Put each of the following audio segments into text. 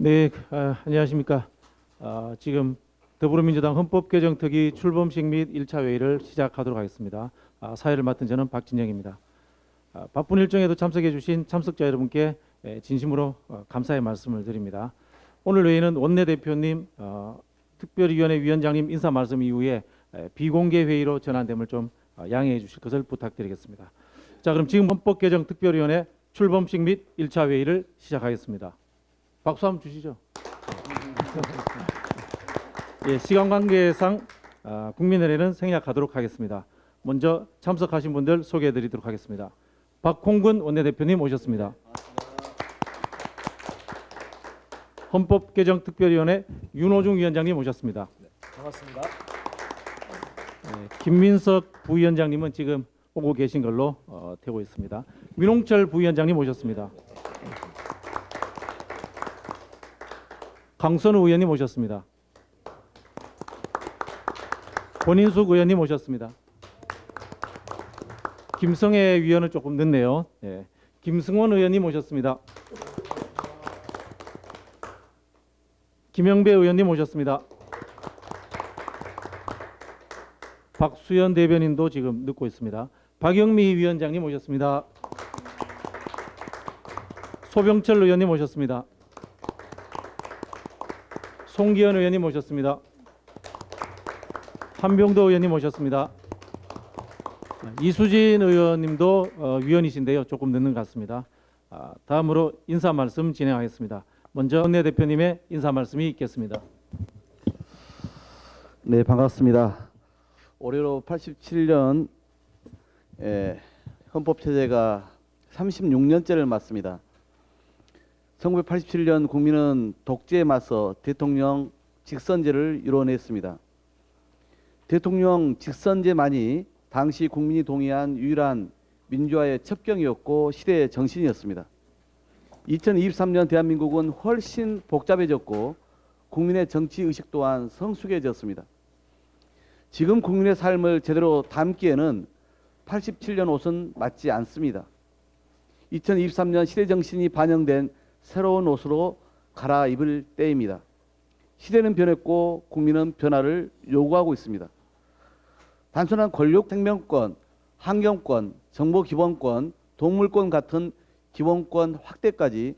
네, 안녕하십니까. 지금 더불어민주당 헌법개정특위 출범식 및 1차 회의를 시작하도록 하겠습니다. 사회를 맡은 저는 박진영입니다. 바쁜 일정에도 참석해 주신 참석자 여러분께 진심으로 감사의 말씀을 드립니다. 오늘 회의는 원내대표님, 특별위원회 위원장님 인사 말씀 이후에 비공개 회의로 전환됨을 좀 양해해 주실 것을 부탁드리겠습니다. 자, 그럼 지금 헌법개정특별위원회 출범식 및 1차 회의를 시작하겠습니다. 박수 한번 주시죠. 예, 시간 관계상 국민의회는 생략하도록 하겠습니다. 먼저 참석하신 분들 소개해드리도록 하겠습니다. 박홍근 원내대표님 오셨습니다. 헌법개정특별위원회 윤호중 위원장님 오셨습니다. 네, 반갑습니다. 김민석 부위원장님은 지금 오고 계신 걸로 되고 있습니다. 민홍철 부위원장님 오셨습니다. 강선우 의원님 오셨습니다. 권인숙 의원님 오셨습니다. 김성애 위원은 조금 늦네요. 예. 김승원 의원님 오셨습니다. 김영배 의원님 오셨습니다. 박수현 대변인도 지금 늦고 있습니다. 박영미 위원장님 오셨습니다. 소병철 의원님 오셨습니다. 송기현 의원님 오셨습니다. 한병도 의원님 오셨습니다. 이수진 의원님도 위원이신데요. 조금 늦는 것 같습니다. 다음으로 인사 말씀 진행하겠습니다. 먼저 원내대표님의 인사 말씀이 있겠습니다. 네, 반갑습니다. 올해로 87년 헌법체제가 36년째를 맞습니다. 1987년 국민은 독재에 맞서 대통령 직선제를 이뤄냈습니다. 대통령 직선제만이 당시 국민이 동의한 유일한 민주화의 첩경이었고 시대의 정신이었습니다. 2023년 대한민국은 훨씬 복잡해졌고 국민의 정치의식 또한 성숙해졌습니다. 지금 국민의 삶을 제대로 담기에는 87년 옷은 맞지 않습니다. 2023년 시대 정신이 반영된 새로운 옷으로 갈아입을 때입니다. 시대는 변했고 국민은 변화를 요구하고 있습니다. 단순한 권력 생명권, 환경권, 정보기본권, 동물권 같은 기본권 확대까지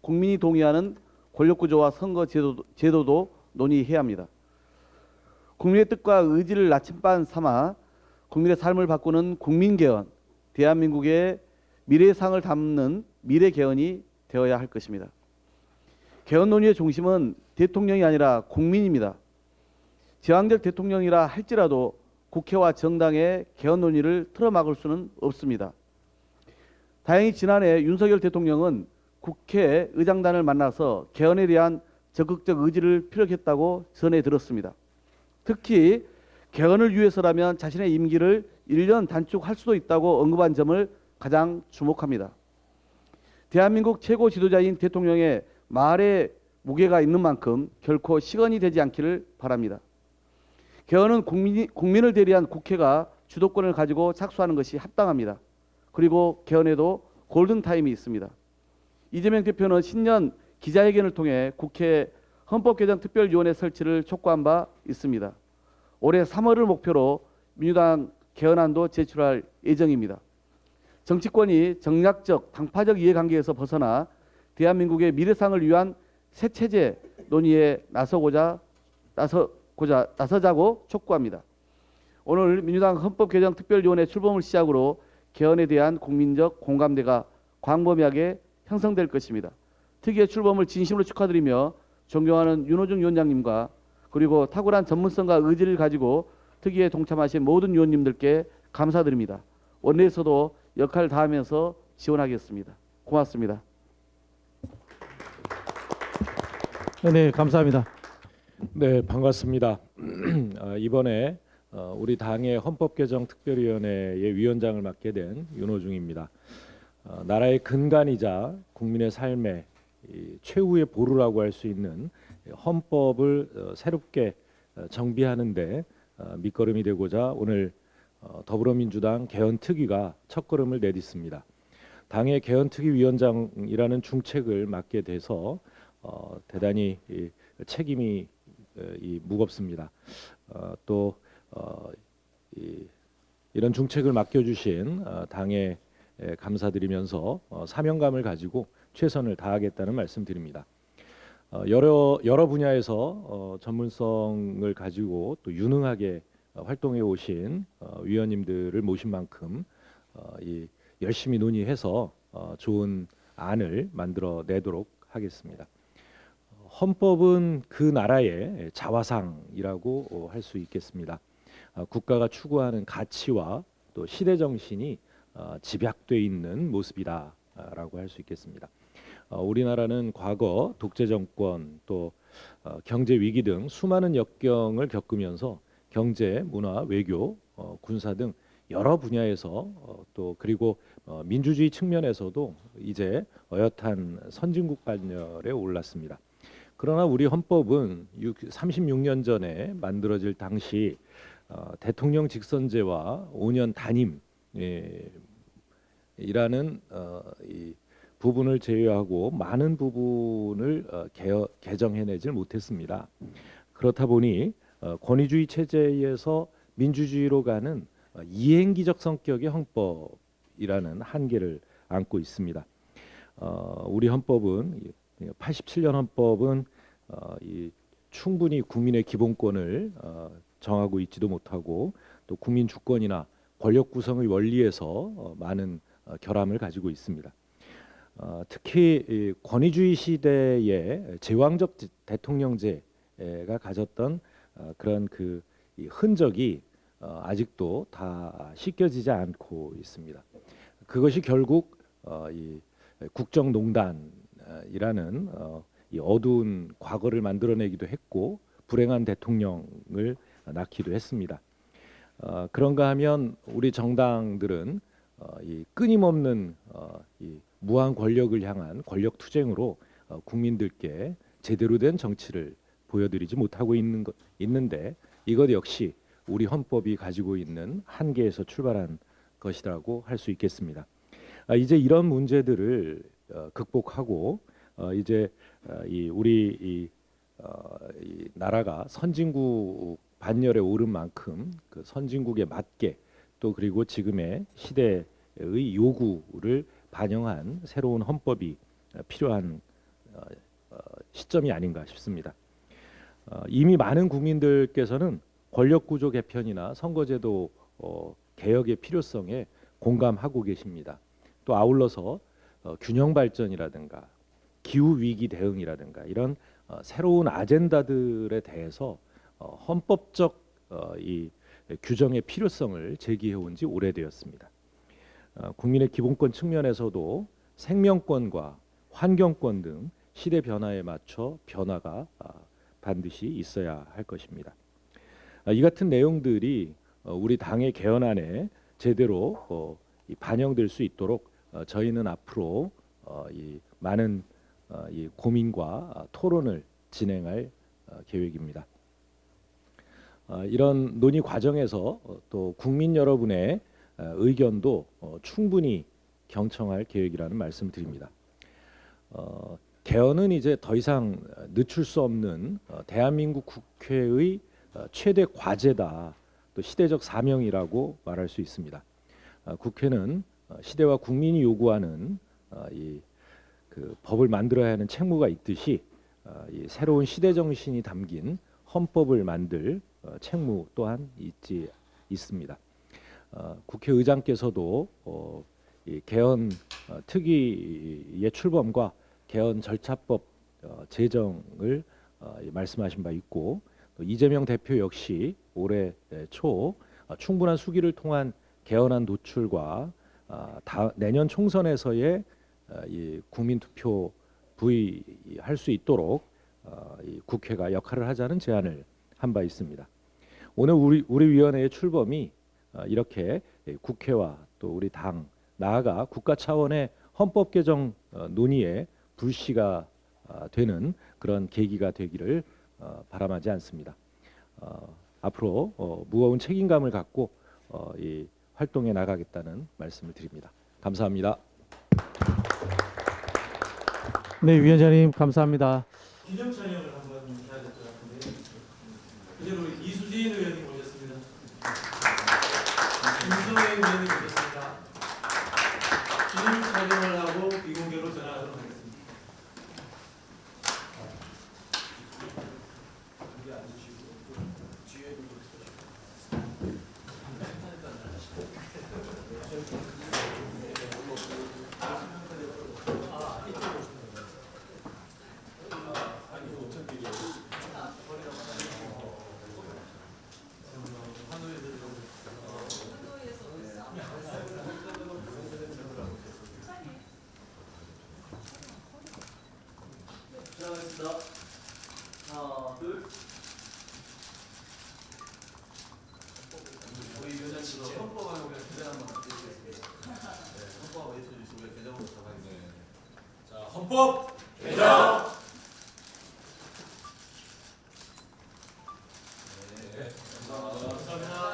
국민이 동의하는 권력구조와 선거 제도도 논의해야 합니다. 국민의 뜻과 의지를 나침반 삼아 국민의 삶을 바꾸는 국민개헌, 대한민국의 미래상을 담는 미래개헌이 되어야 할 것입니다. 개헌 논의의 중심은 대통령이 아니라 국민입니다. 제왕적 대통령이라 할지라도 국회와 정당의 개헌 논의를 틀어막을 수는 없습니다. 다행히 지난해 윤석열 대통령은 국회 의장단을 만나서 개헌에 대한 적극적 의지를 피력했다고 전해 들었습니다. 특히 개헌을 위해서라면 자신의 임기를 1년 단축할 수도 있다고 언급한 점을 가장 주목합니다. 대한민국 최고 지도자인 대통령의 말에 무게가 있는 만큼 결코 시건이 되지 않기를 바랍니다. 개헌은 국민을 대리한 국회가 주도권을 가지고 착수하는 것이 합당합니다. 그리고 개헌에도 골든타임이 있습니다. 이재명 대표는 신년 기자회견을 통해 국회 헌법개정특별위원회 설치를 촉구한 바 있습니다. 올해 3월을 목표로 민주당 개헌안도 제출할 예정입니다. 정치권이 정략적, 당파적 이해관계에서 벗어나 대한민국의 미래상을 위한 새 체제 논의에 나서자고 촉구합니다. 오늘 민주당 헌법개정특별위원회 출범을 시작으로 개헌에 대한 국민적 공감대가 광범위하게 형성될 것입니다. 특위의 출범을 진심으로 축하드리며 존경하는 윤호중 위원장님과 그리고 탁월한 전문성과 의지를 가지고 특위에 동참하신 모든 위원님들께 감사드립니다. 원내에서도 역할 다하면서 지원하겠습니다. 고맙습니다. 네, 감사합니다. 네, 반갑습니다. 이번에 우리 당의 헌법개정특별위원회의 위원장을 맡게 된 윤호중입니다. 나라의 근간이자 국민의 삶의 최후의 보루라고 할 수 있는 헌법을 새롭게 정비하는데 밑거름이 되고자 오늘 더불어민주당 개헌특위가 첫걸음을 내딛습니다. 당의 개헌특위 위원장이라는 중책을 맡게 돼서 대단히 책임이 무겁습니다. 또 이런 중책을 맡겨주신 당에 감사드리면서 사명감을 가지고 최선을 다하겠다는 말씀드립니다. 여러 분야에서 전문성을 가지고 또 유능하게 활동해 오신 위원님들을 모신 만큼 열심히 논의해서 좋은 안을 만들어내도록 하겠습니다. 헌법은 그 나라의 자화상이라고 할 수 있겠습니다. 국가가 추구하는 가치와 또 시대 정신이 집약돼 있는 모습이다라고 할 수 있겠습니다. 우리나라는 과거 독재 정권 또 경제 위기 등 수많은 역경을 겪으면서 경제, 문화, 외교, 군사 등 여러 분야에서 또 그리고 민주주의 측면에서도 이제 어엿한 선진국 반열에 올랐습니다. 그러나 우리 헌법은 36년 전에 만들어질 당시 대통령 직선제와 5년 단임 이라는 이 부분을 제외하고 많은 부분을 개정해내질 못했습니다. 그렇다 보니 권위주의 체제에서 민주주의로 가는 이행기적 성격의 헌법이라는 한계를 안고 있습니다. 우리 헌법은 87년 헌법은 충분히 국민의 기본권을 정하고 있지도 못하고 또 국민 주권이나 권력 구성의 원리에서 많은 결함을 가지고 있습니다. 특히 권위주의 시대의 제왕적 대통령제가 가졌던 그런 그 흔적이 아직도 다 씻겨지지 않고 있습니다. 그것이 결국 이 국정농단이라는 이 어두운 과거를 만들어내기도 했고 불행한 대통령을 낳기도 했습니다. 그런가 하면 우리 정당들은 이 끊임없는 이 무한 권력을 향한 권력 투쟁으로 국민들께 제대로 된 정치를 보여드리지 못하고 있는데 이것 역시 우리 헌법이 가지고 있는 한계에서 출발한 것이라고 할 수 있겠습니다. 이제 이런 문제들을 극복하고 이제 우리 이 나라가 선진국 반열에 오른 만큼 그 선진국에 맞게 또 그리고 지금의 시대의 요구를 반영한 새로운 헌법이 필요한 시점이 아닌가 싶습니다. 이미 많은 국민들께서는 권력구조 개편이나 선거제도 개혁의 필요성에 공감하고 계십니다. 또 아울러서 균형 발전이라든가 기후 위기 대응이라든가 이런 새로운 아젠다들에 대해서 헌법적 이 규정의 필요성을 제기해 온 지 오래되었습니다. 국민의 기본권 측면에서도 생명권과 환경권 등 시대 변화에 맞춰 변화가 반드시 있어야 할 것입니다. 이 같은 내용들이 우리 당의 개헌안에 제대로 반영될 수 있도록 저희는 앞으로 이 많은 이 고민과 토론을 진행할 계획입니다. 이런 논의 과정에서 또 국민 여러분의 의견도 충분히 경청할 계획이라는 말씀을 드립니다. 개헌은 이제 더 이상 늦출 수 없는 대한민국 국회의 최대 과제다, 또 시대적 사명이라고 말할 수 있습니다. 국회는 시대와 국민이 요구하는 그 법을 만들어야 하는 책무가 있듯이 이 새로운 시대 정신이 담긴 헌법을 만들 책무 또한 있습니다. 국회의장께서도 이 개헌 특위의 출범과 개헌 절차법 제정을 말씀하신 바 있고 또 이재명 대표 역시 올해 초 충분한 수기를 통한 개헌안 도출과 내년 총선에서의 이 국민투표 부의할 수 있도록 이 국회가 역할을 하자는 제안을 한 바 있습니다. 오늘 우리 위원회의 출범이 이렇게 국회와 또 우리 당 나아가 국가 차원의 헌법 개정 논의에 불씨가 되는 그런 계기가 되기를 바람하지 않습니다. 앞으로 무거운 책임감을 갖고 이 활동해 나가겠다는 말씀을 드립니다. 감사합니다. 네, 위원장님 감사합니다. 기념 촬영을 한번 해야 될 것 같은데 이제로 이수진 의원님 오셨습니다. 김성현 의원님 오셨습니다. 기념 촬영을 하고 비공개로 전환하도록 하겠습니다. 시작하겠습니다. 하나, 둘. 우리 위원장님 헌법하고 그냥 개정 한번 부탁드리겠습니다. 네, 헌법하고 해주시고 개정으로 들어가겠습니다. 자, 헌법 개정. 네, 감사합니다.